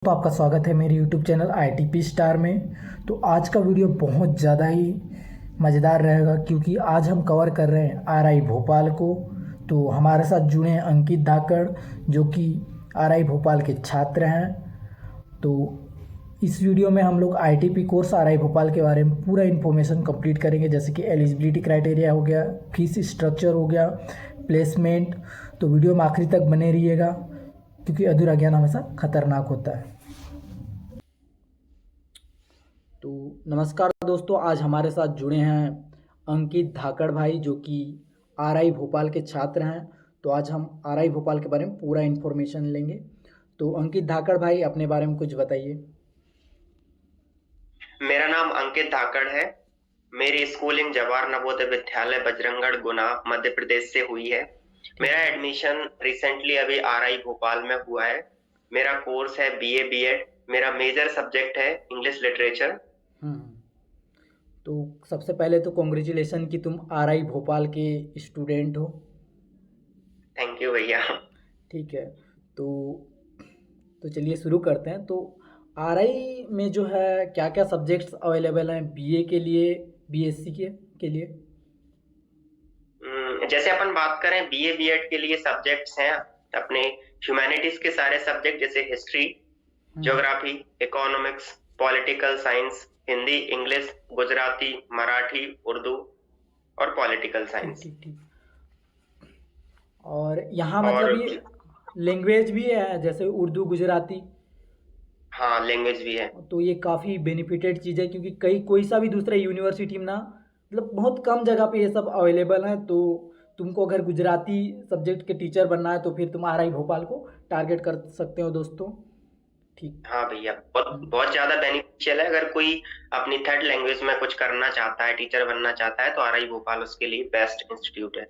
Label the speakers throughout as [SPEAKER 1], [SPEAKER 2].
[SPEAKER 1] तो आपका स्वागत है मेरे YouTube चैनल ITP स्टार में। तो आज का वीडियो बहुत ज़्यादा ही मज़ेदार रहेगा क्योंकि आज हम कवर कर रहे हैं RI भोपाल को। तो हमारे साथ जुड़े हैं अंकित धाकड़ जो कि RI भोपाल के छात्र हैं। तो इस वीडियो में हम लोग ITP कोर्स RI भोपाल के बारे में पूरा इन्फॉर्मेशन कंप्लीट करेंगे, जैसे कि एलिजिबिलिटी क्राइटेरिया हो गया, फीस स्ट्रक्चर हो गया, प्लेसमेंट। तो वीडियो में आखिरी तक बने रहिएगा क्योंकि अधूरा ज्ञान हमेशा खतरनाक होता है। तो नमस्कार दोस्तों, आज हमारे साथ जुड़े हैं अंकित धाकड़ भाई जो कि RI भोपाल के छात्र हैं। तो आज हम RI भोपाल के बारे में पूरा इन्फॉर्मेशन लेंगे। तो अंकित धाकड़ भाई, अपने बारे में कुछ बताइए।
[SPEAKER 2] मेरा नाम अंकित धाकड़ है। मेरी स्कूलिंग जवाहर नवोदय विद्यालय बजरंगगढ़ गुना मध्य प्रदेश से हुई है। मेरा एडमिशन रिसेंटली अभी RI भोपाल में हुआ है। मेरा कोर्स है BA B.Ed। मेरा मेजर सब्जेक्ट है इंग्लिश लिटरेचर।
[SPEAKER 1] तो सबसे पहले तो कॉन्ग्रेचुलेशन कि तुम RI भोपाल के स्टूडेंट हो।
[SPEAKER 2] थैंक यू भैया।
[SPEAKER 1] ठीक है, तो चलिए शुरू करते हैं। तो RI में जो है क्या क्या सब्जेक्ट्स अवेलेबल हैं BA के लिए, BSc के लिए?
[SPEAKER 2] जैसे अपन बात करें BA B.Ed के लिए सब्जेक्ट्स हैं अपने ह्यूमैनिटीज के सारे सब्जेक्ट, जैसे history, geography, economics, political science, Hindi, English, Gujarati, Marathi, Urdu और पॉलिटिकल साइंस।
[SPEAKER 1] ठीक। और यहाँ मतलब ये लैंग्वेज भी है जैसे उर्दू, गुजराती?
[SPEAKER 2] हाँ, लैंग्वेज भी है।
[SPEAKER 1] तो ये काफ़ी बेनिफिटेड चीज़ है क्योंकि कोई सा भी दूसरा यूनिवर्सिटी में ना, मतलब बहुत कम जगह पे ये सब अवेलेबल है। तो तुमको अगर गुजराती सब्जेक्ट के टीचर बनना है तो फिर तुम RI भोपाल को टारगेट कर सकते हो दोस्तों। ठीक।
[SPEAKER 2] हाँ भैया, बहुत ज्यादा बेनिफिशियल है। अगर कोई अपनी थर्ड लैंग्वेज में कुछ करना चाहता है, टीचर बनना चाहता है, तो RI भोपाल उसके लिए बेस्ट इंस्टीट्यूट है।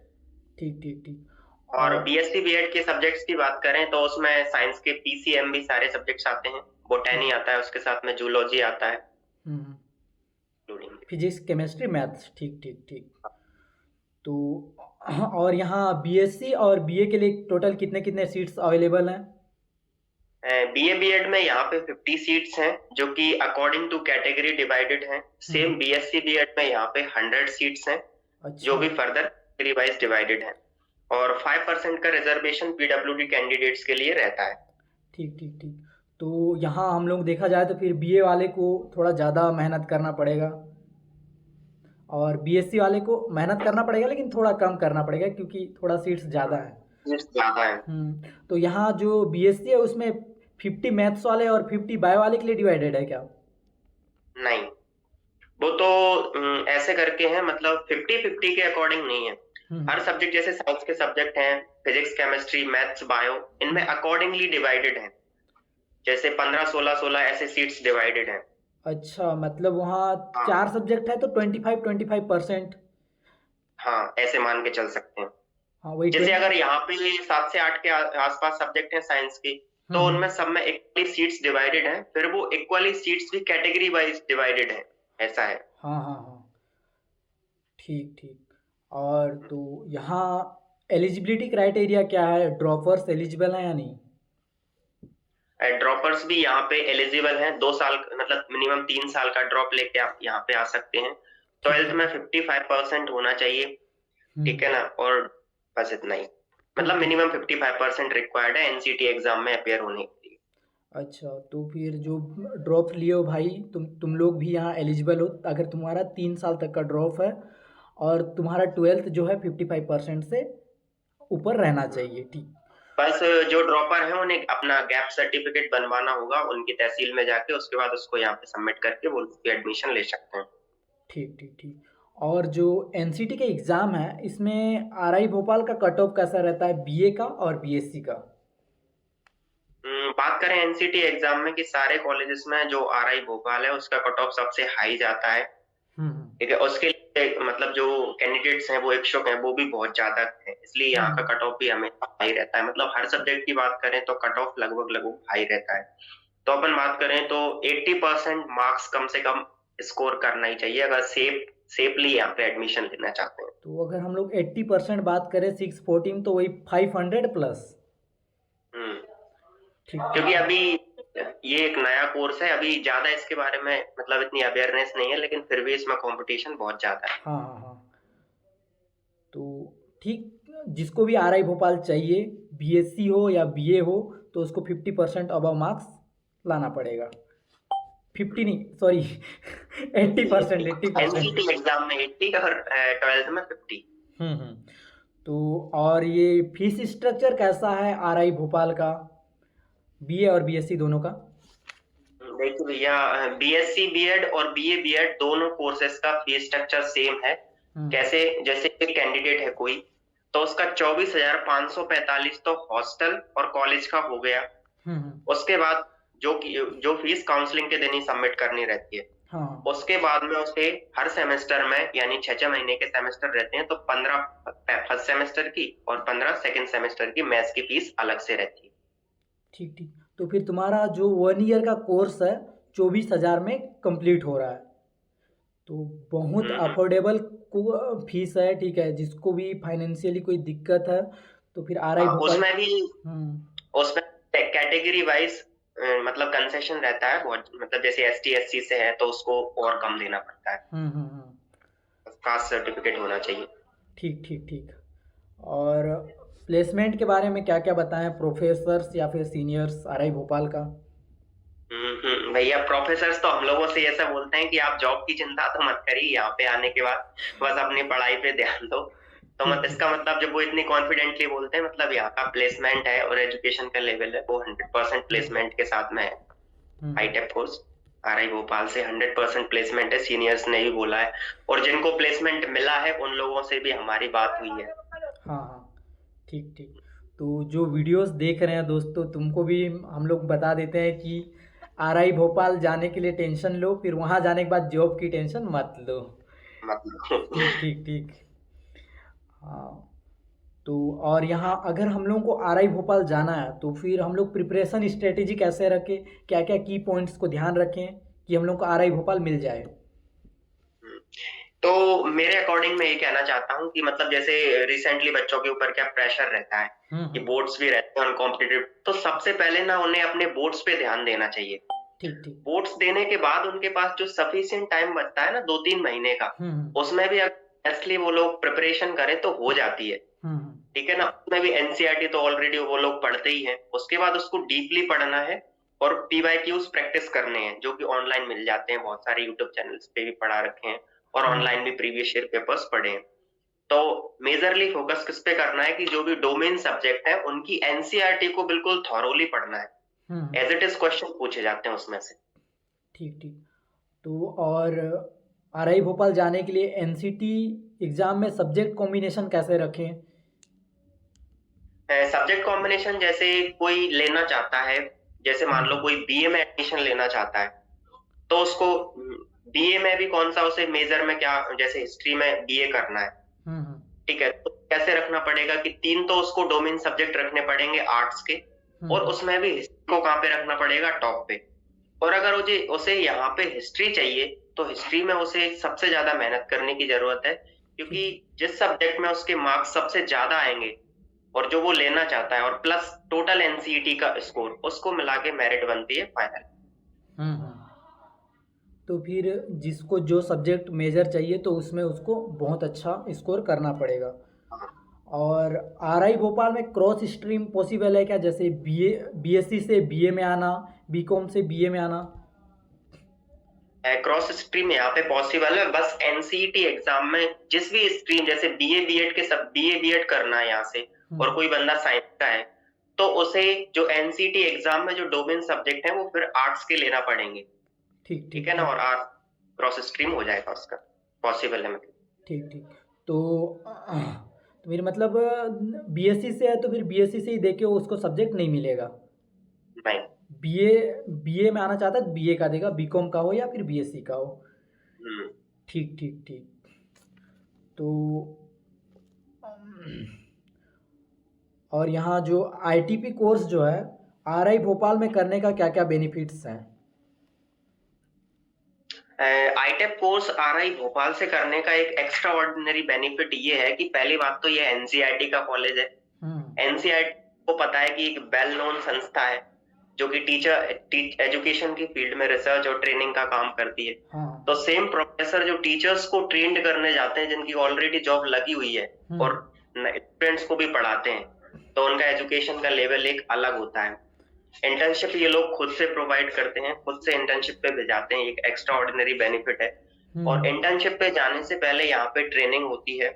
[SPEAKER 1] ठीक।
[SPEAKER 2] और BSc B.Ed के सब्जेक्ट्स की बात करें तो उसमें साइंस के PCM भी सारे सब्जेक्ट्स आते हैं। बोटैनी आता है, उसके साथ में जूलॉजी आता है, इंक्लूडिंग
[SPEAKER 1] फिजिक्स, केमिस्ट्री, मैथ्स। ठीक। तो और यहाँ BSc और BA के लिए टोटल कितने कितने सीट्स अवेलेबल हैं?
[SPEAKER 2] BA B.Ed में यहाँ पे 50 सीट्स हैं जो कि अकॉर्डिंग टू कैटेगरी डिवाइडेड हैं। सेम BSc B.Ed में यहाँ पे 100 सीट्स हैं जो भी फर्दर कैटेगरी वाइज डिवाइडेड हैं। और 5% का रिजर्वेशन PWD कैंडिडेट्स के लिए रहता है।
[SPEAKER 1] ठीक। तो यहाँ हम लोग देखा जाए तो फिर BA वाले को थोड़ा ज़्यादा मेहनत करना पड़ेगा और BSc वाले को मेहनत करना पड़ेगा लेकिन थोड़ा कम करना पड़ेगा क्योंकि थोड़ा सीट्स ज़्यादा है।
[SPEAKER 2] सीट्स ज़्यादा है।
[SPEAKER 1] तो यहाँ जो BSc है उसमें 50 मैथ्स वाले और 50 बायो वाले के लिए डिवाइडेड है क्या?
[SPEAKER 2] नहीं, वो तो ऐसे करके हैं, मतलब 50-50 के अकॉर्डिंग नहीं है। हर सब्जेक्ट, जैसे साइंस के सब्जेक्ट हैं फिजिक्स, केमिस्ट्री, मैथ्स, बायो, इनमें अकॉर्डिंगली डिवाइडेड है। जैसे 15-16 ऐसे सीट्स डिवाइडेड हैं।
[SPEAKER 1] अच्छा, मतलब वहाँ 4 सब्जेक्ट है तो 25%
[SPEAKER 2] हाँ, ऐसे मान के चल सकते हैं।
[SPEAKER 1] हाँ, वही
[SPEAKER 2] जैसे अगर यहाँ पे 7 से 8 के आसपास सब्जेक्ट हैं साइंस के, तो उनमें सब में इक्वली सीट्स डिवाइडेड हैं। फिर वो इक्वली सीट्स भी कैटेगरी वाइज डिवाइडेड है, ऐसा है।
[SPEAKER 1] हाँ। ठीक। और तो यहाँ एलिजिबिलिटी क्राइटेरिया क्या है? ड्रॉपर्स एलिजिबल हैं या नहीं?
[SPEAKER 2] ड्रॉपर्स भी यहाँ पे एलिजिबल हैं। 2 साल, मतलब मिनिमम 3 साल का ड्रॉप लेके आप यहाँ पे आ सकते हैं। 12th में 55% होना चाहिए, ठीक है ना। और बस इतना ही, मतलब मिनिमम 55% रिक्वायर्ड है NCT एग्जाम में अपेयर होने के लिए।
[SPEAKER 1] अच्छा, तो फिर जो ड्रॉप लिए हो भाई, तुम लोग भी यहाँ एलिजिबल हो अगर तुम्हारा 3 साल तक का ड्रॉप है और तुम्हारा 12th जो है 55% से ऊपर रहना चाहिए। ठीक।
[SPEAKER 2] बस जो ड्रॉपर है उन्हें अपना गैप सर्टिफिकेट बनवाना होगा उनकी तहसील में जाके, उसके बाद उसको यहाँ पे सबमिट करके वो एडमिशन ले सकते हैं।
[SPEAKER 1] ठीक। और जो NCT के एग्ज़ाम है इसमें RI भोपाल का कट ऑफ कैसा रहता है, BA का और BSc का?
[SPEAKER 2] बात करें NCT एग्जाम में कि सारे कॉलेजेस में जो RI भोपाल है उसका कट ऑफ सबसे हाई जाता है, ठीक है। उसके लिए मतलब जो कैंडिडेट्स हैं वो इच्छुक हैं वो भी बहुत ज्यादा है, इसलिए यहाँ का कट ऑफ भी हमें हाई रहता है। मतलब हर सब्जेक्ट की बात करें तो कट ऑफ लगभग हाई रहता है। तो अपन बात करें तो 80% मार्क्स कम से कम स्कोर करना ही चाहिए अगर सेफली यहाँ पे एडमिशन लेना चाहते हैं।
[SPEAKER 1] तो अगर हम लोग 80% बात करें 614 तो वही 500 प्लस।
[SPEAKER 2] क्योंकि अभी ये एक नया कोर्स है, अभी ज्यादा इसके बारे में मतलब इतनी अवेयरनेस नहीं है, लेकिन फिर भी इसमें कंपटीशन बहुत ज्यादा है।
[SPEAKER 1] हाँ हाँ हाँ। तो ठीक, जिसको भी आर आई भोपाल चाहिए, बीएससी हो या बीए हो, तो उसको 50% अबव मार्क्स लाना पड़ेगा। 50 नहीं, सॉरी 80%, 80%।
[SPEAKER 2] एनसीटी एग्जाम में 80 और 12th में 50।
[SPEAKER 1] हम्म। तो और ये फीस स्ट्रक्चर कैसा है आर आई भोपाल का, बीए और बीएससी दोनों का?
[SPEAKER 2] देखिए भैया, बीएससी बीएड और बीए बीएड दोनों कोर्सेज का फीस स्ट्रक्चर सेम है। कैसे, जैसे कैंडिडेट है कोई, तो उसका 24,545 तो हॉस्टल और कॉलेज का हो गया। उसके बाद जो फीस काउंसलिंग के दिन ही सबमिट करनी रहती है। हाँ। उसके बाद में उसे हर सेमेस्टर में, यानी 6 महीने के सेमेस्टर रहते हैं, तो 15 फर्स्ट सेमेस्टर की और 15 सेकंड सेमेस्टर की मेस की फीस अलग से रहती है। ठीक ठीक। तो फिर तुम्हारा जो 1 ईयर का कोर्स है 24,000 में कंप्लीट हो रहा है, तो बहुत अफोर्डेबल फीस है। ठीक है, जिसको भी फाइनेंशियली कोई दिक्कत है तो फिर आर आई भोपाल उसमें भी उसमें कैटेगरी वाइज मतलब कंसेशन रहता है बहुत, मतलब जैसे एसटी एससी से है तो उसको और कम देना पड़ता है। कास्ट सर्टिफिकेट होना चाहिए। ठीक ठीक ठीक। और प्लेसमेंट के बारे में क्या क्या बताएं, प्रोफेसर्स या फिर सीनियर्स आर आई भोपाल का? भैया, प्रोफेसर्स तो हम लोगों से ऐसा बोलते हैं कि आप जॉब की चिंता तो मत करिए, यहाँ पे आने के बाद बस अपनी पढ़ाई पे ध्यान दो। तो इसका मतलब जब वो इतनी कॉन्फिडेंटली बोलते हैं, मतलब यहाँ का प्लेसमेंट है और एजुकेशन का लेवल है वो 100% प्लेसमेंट के साथ में है। आईटेप कोर्स आर आई भोपाल से 100% प्लेसमेंट है, सीनियर्स ने भी बोला है, और जिनको प्लेसमेंट मिला है उन लोगों से भी हमारी बात हुई है। हाँ हाँ, ठीक ठीक। तो जो वीडियोस देख रहे हैं दोस्तों, तुमको भी हम लोग बता देते हैं कि आर आई भोपाल जाने के लिए टेंशन लो, फिर वहाँ जाने के बाद जॉब की टेंशन मत लो। ठीक ठीक ठीक। हाँ, तो और यहाँ अगर हम लोगों को आर आई भोपाल जाना है तो फिर हम लोग प्रिपरेशन स्ट्रेटेजी कैसे रखें, क्या क्या की पॉइंट्स को ध्यान रखें कि हम लोग को आर आई भोपाल मिल जाए? तो मेरे अकॉर्डिंग मैं ये कहना चाहता हूँ कि मतलब जैसे रिसेंटली बच्चों के ऊपर क्या प्रेशर रहता है कि बोर्ड्स भी रहते हैं कॉम्पिटिटिव, तो सबसे पहले ना उन्हें अपने बोर्ड्स पे ध्यान देना चाहिए। ठीक ठीक। बोर्ड्स देने के बाद उनके पास जो सफिशिएंट टाइम बचता है ना 2-3 महीने का, उसमें भी अगर वो लोग प्रिपरेशन करें तो हो जाती है। ठीक है ना, उसमें भी एनसीईआरटी तो ऑलरेडी वो लोग पढ़ते ही हैं, उसके बाद उसको डीपली पढ़ना है और पीवाईक्यूज प्रैक्टिस करने हैं, जो कि ऑनलाइन मिल जाते हैं, बहुत सारे यूट्यूब चैनल्स पे भी पढ़ा रखे हैं और ऑनलाइन भी प्रीवियस ईयर पेपर्स पढ़े हैं। तो मेजरली फोकस किस पे करना है कि जो भी डोमेन सब्जेक्ट है उनकी एनसीईआरटी को बिल्कुल थॉरोली पढ़ना है। एज इट इज क्वेश्चन पूछे जाते हैं उसमें से। ठीक ठीक। तो और आर आई भोपाल जाने के लिए एनसीटी एग्जाम में सब्जेक्ट कॉम्बिनेशन कैसे रखें? सब्जेक्ट कॉम्बिनेशन जैसे कोई लेना चाहता है, जैसे मान लो कोई बीए में एडमिशन लेना चाहता है, तो उसको बीए में भी कौन सा उसे मेजर में क्या, जैसे हिस्ट्री में बीए करना है, ठीक है, तो कैसे रखना पड़ेगा कि 3 तो उसको डोमेन सब्जेक्ट रखने पड़ेंगे आर्ट्स के, और उसमें भी हिस्ट्री को कहाँ पे रखना पड़ेगा, टॉप पे। और अगर उसे यहाँ पे हिस्ट्री चाहिए तो हिस्ट्री में उसे सबसे ज्यादा मेहनत करने की जरूरत है, क्योंकि जिस सब्जेक्ट में उसके मार्क्स सबसे ज्यादा आएंगे और जो वो लेना चाहता है और प्लस टोटल एनसीईटी का स्कोर, उसको मिला के मेरिट बनती है फाइनल। तो फिर जिसको जो सब्जेक्ट मेजर चाहिए तो उसमें उसको बहुत अच्छा स्कोर करना पड़ेगा। और आर आई भोपाल में क्रॉस स्ट्रीम पॉसिबल है क्या, जैसे बीएससी से बीए में आना, बीकॉम से बीए में आना? क्रॉस स्ट्रीम यहाँ पे पॉसिबल है, बस एनसीईटी एग्जाम में जिस भी स्ट्रीम, जैसे बीए बीएड के सब बीए बीएड करना है यहाँ से, और कोई बंदा साइंस का है, तो उसे जो एनसीईटी एग्जाम में जो डोमेन सब्जेक्ट है वो फिर आर्ट्स के लेना पड़ेंगे। ठीक है ना, और आर्ट क्रॉस स्ट्रीम हो जाएगा उसका, पॉसिबल है मतलब। ठीक ठीक। तो मेरा मतलब बीएससी से है तो फिर बीएससी से ही देके उसको सब्जेक्ट नहीं मिलेगा? नहीं, बीए में आना चाहता है तो बीए का देगा, बीकॉम का हो या फिर बीएससी का हो। ठीक ठीक ठीक। तो और यहाँ जो आईटीपी कोर्स जो है आर आई भोपाल में करने का क्या क्या बेनिफिट्स हैं? आईटेप कोर्स आर आई भोपाल से करने का एक एक्स्ट्रा ऑर्डिनरी बेनिफिट ये है कि पहली बात तो ये एनसीईआरटी का कॉलेज है। एनसीईआरटी को पता है कि एक वेल नोन संस्था है, जो कि एजुकेशन की फील्ड में रिसर्च और ट्रेनिंग का काम करती है।
[SPEAKER 1] हाँ।
[SPEAKER 2] तो सेम प्रोफेसर जो टीचर्स को ट्रेंड करने जाते हैं जिनकी ऑलरेडी जॉब लगी हुई है और स्टूडेंट्स को भी पढ़ाते हैं, तो उनका एजुकेशन का लेवल एक अलग होता है। इंटर्नशिप ये लोग खुद से प्रोवाइड करते हैं, खुद से इंटर्नशिप पे भेजाते हैं, एक एक्स्ट्रा ऑर्डिनरी बेनिफिट है। और इंटर्नशिप पे जाने से पहले यहाँ पे ट्रेनिंग होती है,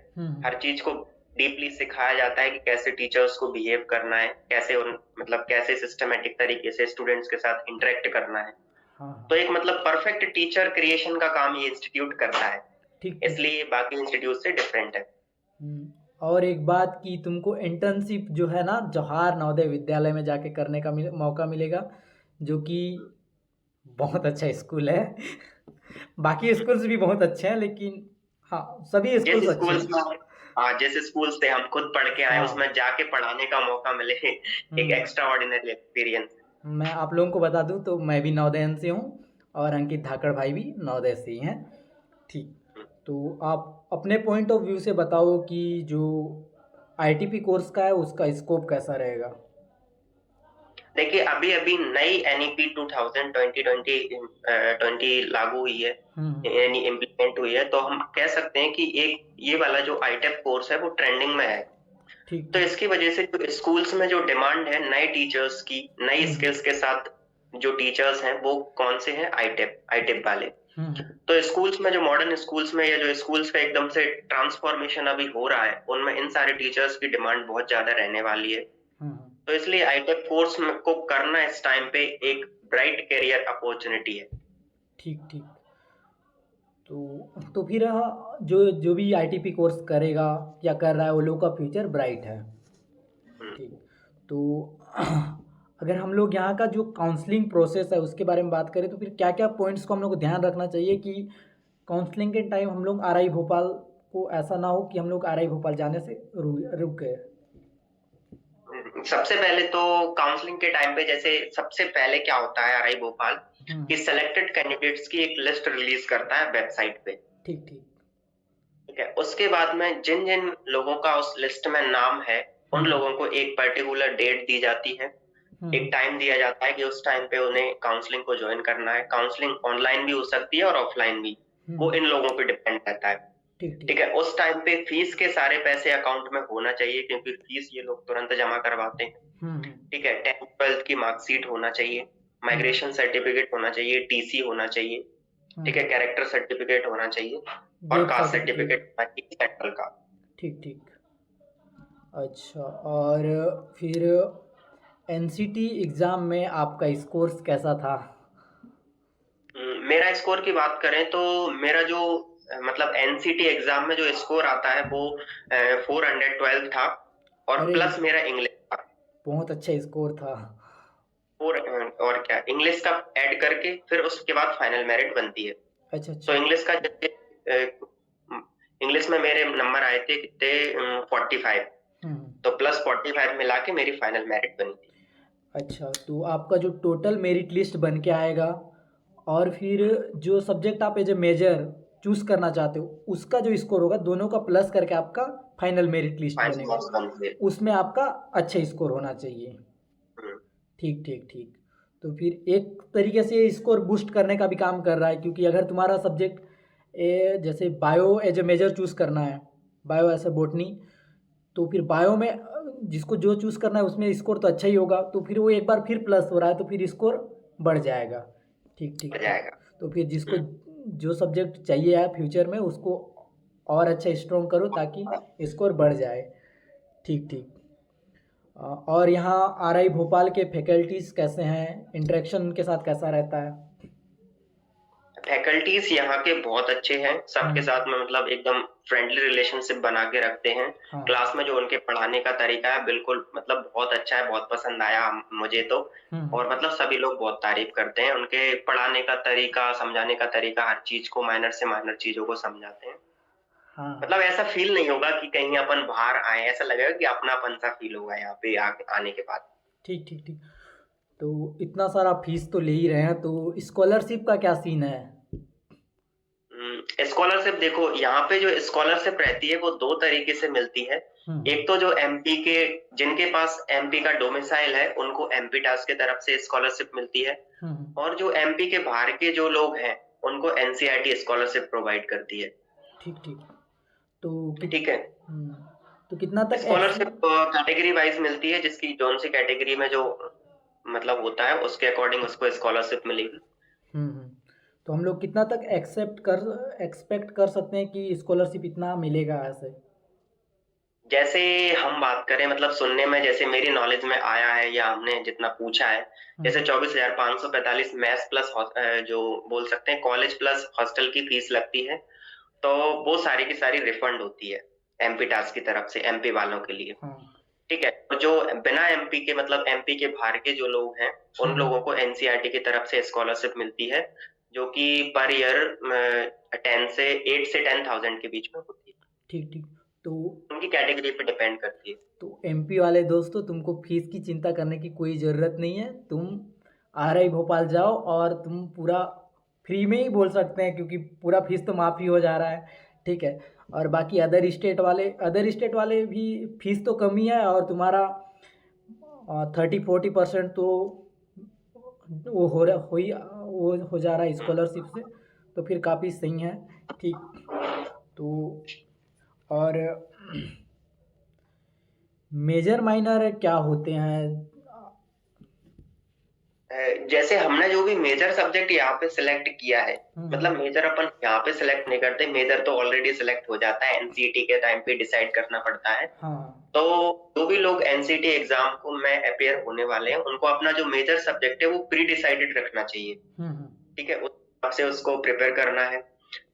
[SPEAKER 2] हर चीज को डीपली सिखाया जाता है कि कैसे टीचर्स को बिहेव करना है, कैसे मतलब कैसे सिस्टमेटिक तरीके से स्टूडेंट्स के साथ इंटरेक्ट करना है। तो एक मतलब परफेक्ट टीचर क्रिएशन का काम ये इंस्टीट्यूट करता है,
[SPEAKER 1] ठीक।
[SPEAKER 2] इसलिए बाकी इंस्टीट्यूट से डिफरेंट है।
[SPEAKER 1] और एक बात की तुमको इंटर्नशिप जो है ना जवाहर नवोदय विद्यालय में जाके करने का मौका मिलेगा, जो कि बहुत अच्छा स्कूल है। बाकी स्कूल्स भी बहुत अच्छे हैं, लेकिन हाँ सभी स्कूल्स अच्छे हैं।
[SPEAKER 2] हाँ, जैसे स्कूल से हम खुद पढ़ के आए, उसमें जाके पढ़ाने का मौका मिले, एक एक्स्ट्रा ऑर्डिनरी एक्सपीरियंस।
[SPEAKER 1] मैं आप लोगों को बता दूं तो मैं भी नवोदय से हूँ और अंकित धाकड़ भाई भी नवोदय से ही हैं। ठीक, तो आप अपने पॉइंट ऑफ व्यू से बताओ कि जो आईटीपी कोर्स का है उसका स्कोप कैसा रहेगा।
[SPEAKER 2] देखिए, अभी अभी नई एनईपी 2020 लागू हुई है, यानी इम्प्लीमेंट हुई है, तो हम कह सकते हैं कि एक ये वाला जो आईटेप कोर्स है वो ट्रेंडिंग में है। तो इसकी वजह से जो स्कूल्स में जो डिमांड है नए टीचर्स की, नई स्किल्स के साथ जो टीचर्स हैं वो कौन से हैं, आईटेप वाले। तो स्कूल्स में जो मॉडर्न स्कूल्स में या जो स्कूल्स का एकदम से ट्रांसफॉर्मेशन अभी हो रहा है, उनमें इन सारे टीचर्स की डिमांड बहुत ज्यादा रहने वाली है। तो इसलिए आईटेक कोर्स को करना इस टाइम पे एक ब्राइट करियर अपॉर्चुनिटी है।
[SPEAKER 1] ठीक ठीक। तो फिर जो भी आईटीपी कोर्स करेगा या कर रहा है वो लोग का फ्यूचर ब्राइट है। ठीक, तो अगर हम लोग यहाँ का जो काउंसलिंग प्रोसेस है उसके बारे में बात करें तो फिर क्या क्या पॉइंट्स को हम लोग को ध्यान रखना चाहिए कि काउंसलिंग के टाइम हम लोग आरआई भोपाल को ऐसा ना हो कि हम लोग आरआई भोपाल जाने से रुक गए।
[SPEAKER 2] सबसे पहले तो काउंसलिंग के टाइम पे जैसे सबसे पहले क्या होता है आरआई भोपाल कि सिलेक्टेड कैंडिडेट्स की एक लिस्ट रिलीज करता है वेबसाइट पे।
[SPEAKER 1] ठीक ठीक
[SPEAKER 2] ठीक है, उसके बाद में जिन जिन लोगों का उस लिस्ट में नाम है उन लोगों को एक पर्टिकुलर डेट दी जाती है, एक टाइम दिया जाता है कि उस टाइम पे उन्हें काउंसलिंग को ज्वाइन करना है। काउंसलिंग ऑनलाइन भी हो सकती है और ऑफलाइन भी, वो इन लोगों पे डिपेंड करता है। ठीक है, उस टाइम पे फीस के सारे पैसे अकाउंट में होना चाहिए क्योंकि फीस ये लोग तुरंत जमा करवाते हैं। ठीक है, 10th-12th की मार्कशीट होना चाहिए, माइग्रेशन सर्टिफिकेट होना चाहिए, टीसी होना चाहिए, ठीक है, कैरेक्टर सर्टिफिकेट होना चाहिए और कास्ट सर्टिफिकेट होना चाहिए सेंट्रल का।
[SPEAKER 1] ठीक ठीक। अच्छा, और फिर एनसीटी एग्ज़ाम में आपका स्कोर कैसा था?
[SPEAKER 2] मेरा स्कोर की बात करें तो मेरा जो मतलब एनसीटी एग्जाम में जो स्कोर आता है वो 412 था और प्लस मेरा इंग्लिश था।
[SPEAKER 1] बहुत अच्छा स्कोर था।
[SPEAKER 2] और क्या, इंग्लिश का ऐड करके फिर उसके बाद फाइनल मेरिट बनती है।
[SPEAKER 1] अच्छा।
[SPEAKER 2] तो इंग्लिश का इंग्लिश में मेरे नंबर आए थे कितने, 45, तो प्लस 45 मिला के मेरी फाइनल मेरिट बनी थी।
[SPEAKER 1] अच्छा, तो आपका जो टोटल मेरिट लिस्ट बन के आएगा और फिर जो सब्जेक्ट आप एज ए मेजर चूज करना चाहते हो उसका जो स्कोर होगा दोनों का प्लस करके आपका फाइनल मेरिट लिस्ट बनेगा, उसमें आपका अच्छा स्कोर होना चाहिए। ठीक ठीक ठीक। तो फिर एक तरीके से स्कोर बूस्ट करने का भी काम कर रहा है, क्योंकि अगर तुम्हारा सब्जेक्ट जैसे bio as a major choose करना है, बायो ऐसे बोटनी, तो फिर बायो में जिसको जो चूज़ करना है उसमें स्कोर तो अच्छा ही होगा, तो फिर वो एक बार फिर प्लस हो रहा है तो फिर स्कोर बढ़ जाएगा। ठीक ठीक ठीक। तो फिर जिसको जो सब्जेक्ट चाहिए है फ्यूचर में उसको और अच्छा स्ट्रॉन्ग करो ताकि स्कोर बढ़ जाए। ठीक ठीक। और यहाँ आरआई भोपाल के फैकल्टीज़ कैसे हैं, इंटरेक्शन के साथ कैसा रहता है?
[SPEAKER 2] फैकल्टीज यहाँ के बहुत अच्छे हैं, सबके साथ में मतलब एकदम फ्रेंडली रिलेशनशिप बना के रखते हैं। क्लास में जो उनके पढ़ाने का तरीका है बिल्कुल मतलब बहुत अच्छा है, बहुत पसंद आया मुझे तो। और मतलब सभी लोग बहुत तारीफ करते हैं उनके पढ़ाने का तरीका, समझाने का तरीका, हर चीज को माइनर से माइनर चीजों को समझाते हैं। मतलब ऐसा फील नहीं होगा कि कहीं अपन बाहर आए, ऐसा लगेगा कि अपनापन सा फील होगा यहाँ पे आने के बाद।
[SPEAKER 1] ठीक ठीक ठीक। तो इतना सारा फीस तो ले ही रहे हैं, तो स्कॉलरशिप का क्या सीन है?
[SPEAKER 2] स्कॉलरशिप देखो, यहाँ पे जो स्कॉलरशिप रहती है वो 2 तरीके से मिलती है। एक तो जो एमपी के, जिनके पास एमपी का डोमिसाइल है, उनको एमपी टास्क की तरफ से स्कॉलरशिप मिलती है। और जो एमपी के बाहर के जो लोग हैं, उनको एनसीईआरटी स्कॉलरशिप प्रोवाइड करती है।
[SPEAKER 1] ठीक ठीक। तो
[SPEAKER 2] ठीक है।
[SPEAKER 1] तो कितना तक
[SPEAKER 2] स्कॉलरशिप कैटेगरी वाइज मिलती है, जिसकी जौन सी कैटेगरी में जो मतलब होता है उसके अकॉर्डिंग उसको स्कॉलरशिप मिलेगी।
[SPEAKER 1] तो हम लोग कितना तक एक्सपेक्ट कर सकते हैं कि स्कॉलरशिप इतना मिलेगा ऐसे?
[SPEAKER 2] जैसे हम बात करें, मतलब सुनने में जैसे मेरी नॉलेज में आया है या हमने जितना पूछा है, जैसे 24,545 मैथ्स प्लस जो बोल सकते हैं कॉलेज प्लस हॉस्टल की फीस लगती है, तो वो सारी की सारी रिफंड होती है एमपी टास्क की तरफ से एमपी वालों के लिए। ठीक है। तो जो बिना एमपी के, मतलब एमपी के बाहर के जो लोग हैं, उन लोगों को एनसीईआरटी की तरफ से स्कॉलरशिप मिलती है, जो कि पर ईयर 8 से 10,000 के बीच में होती है।
[SPEAKER 1] ठीक ठीक। तो
[SPEAKER 2] उनकी कैटेगरी पे डिपेंड करती है।
[SPEAKER 1] तो एमपी वाले दोस्तों, तुमको फीस की चिंता करने की कोई ज़रूरत नहीं है। तुम आरआई भोपाल जाओ और तुम पूरा फ्री में ही बोल सकते हैं, क्योंकि पूरा फीस तो माफ़ी हो जा रहा है। ठीक है। और बाकी अदर स्टेट वाले भी फीस तो कम ही है, और तुम्हारा 30-40% तो वो हो रहा हो ही वो हो जा रहा है स्कॉलरशिप से, तो फिर काफ़ी सही है। ठीक। तो और मेजर माइनर क्या होते हैं?
[SPEAKER 2] जैसे हमने जो भी मेजर सब्जेक्ट यहाँ पे सिलेक्ट किया है, मतलब मेजर अपन यहाँ पे सिलेक्ट नहीं करते, मेजर तो ऑलरेडी सिलेक्ट हो जाता है, एनसीईटी के टाइम पे डिसाइड करना पड़ता है। तो जो भी लोग एनसीईटी एग्जाम को में अपेयर होने वाले हैं, उनको अपना जो मेजर सब्जेक्ट है वो प्री डिसाइडेड रखना चाहिए। ठीक है, उस हिसाब से उसको प्रिपेयर करना है।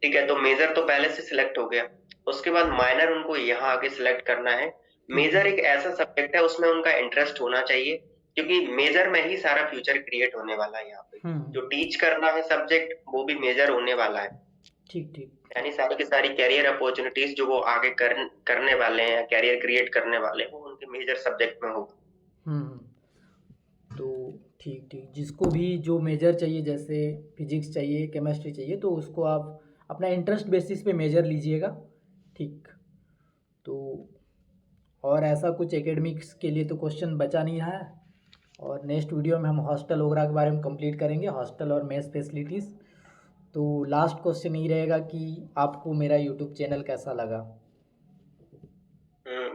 [SPEAKER 2] ठीक है, तो मेजर तो पहले से सिलेक्ट हो गया, उसके बाद माइनर उनको यहाँ आके सिलेक्ट करना है। मेजर एक ऐसा सब्जेक्ट है, उसमें उनका इंटरेस्ट होना चाहिए, क्योंकि मेजर में ही सारा फ्यूचर क्रिएट होने वाला है। यहाँ पे जो टीच करना है सब्जेक्ट, वो भी मेजर होने वाला है। ठीक ठीक। यानी सारी की सारी कैरियर अपॉर्चुनिटीज जो वो आगे करने वाले हैं, कैरियर क्रिएट करने वाले हैं, वो उनके मेजर सब्जेक्ट में होगा।
[SPEAKER 1] तो ठीक ठीक, जिसको भी जो मेजर चाहिए, जैसे फिजिक्स चाहिए, केमिस्ट्री चाहिए, तो उसको आप अपना इंटरेस्ट बेसिस पे मेजर लीजिएगा। ठीक। तो और ऐसा कुछ एकेडमिक्स के लिए तो क्वेश्चन बचा नहीं रहा है, और नेक्स्ट वीडियो में हम हॉस्टल वगैरह के बारे में कंप्लीट करेंगे, हॉस्टल और मेस फैसिलिटीज़। तो लास्ट क्वेश्चन यही रहेगा कि आपको मेरा यूट्यूब चैनल कैसा लगा?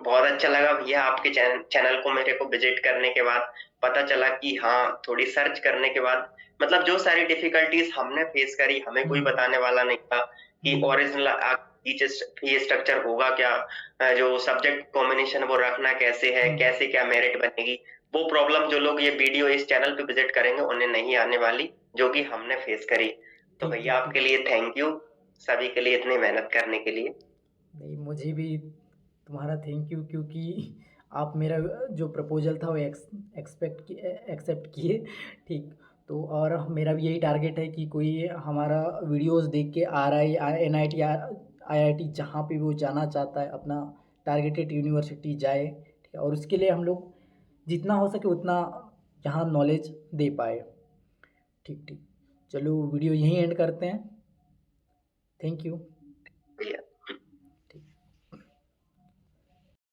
[SPEAKER 2] बहुत अच्छा लगा भैया, आपके चैनल को मेरे को विजिट करने के बाद पता चला कि हाँ, थोड़ी सर्च करने के बाद, मतलब जो सारी डिफिकल्टीज हमने फेस करी, हमें कोई बताने वाला नहीं था कि ओरिजिनल फी स्ट्रक्चर होगा क्या, जो सब्जेक्ट कॉम्बिनेशन वो रखना कैसे है, कैसे क्या मेरिट बनेगी। वो प्रॉब्लम जो लोग ये वीडियो इस चैनल पे विजिट करेंगे उन्हें नहीं आने वाली, जो कि हमने फेस करी। तो भैया आपके लिए थैंक यू, सभी के लिए इतनी मेहनत करने के लिए।
[SPEAKER 1] नहीं, मुझे भी तुम्हारा थैंक यू, क्योंकि आप मेरा जो प्रपोजल था वो एक्सेप्ट किए। ठीक। तो और मेरा भी यही टारगेट है कि कोई हमारा वीडियोस देख के RI NIT IIT जहाँ पे वो जाना चाहता है, अपना टारगेटेड यूनिवर्सिटी जाए। ठीक है, और उसके लिए हम लोग जितना हो सके उतना यहाँ नॉलेज दे पाए। ठीक ठीक। चलो वीडियो यहीं एंड करते हैं। Thank you.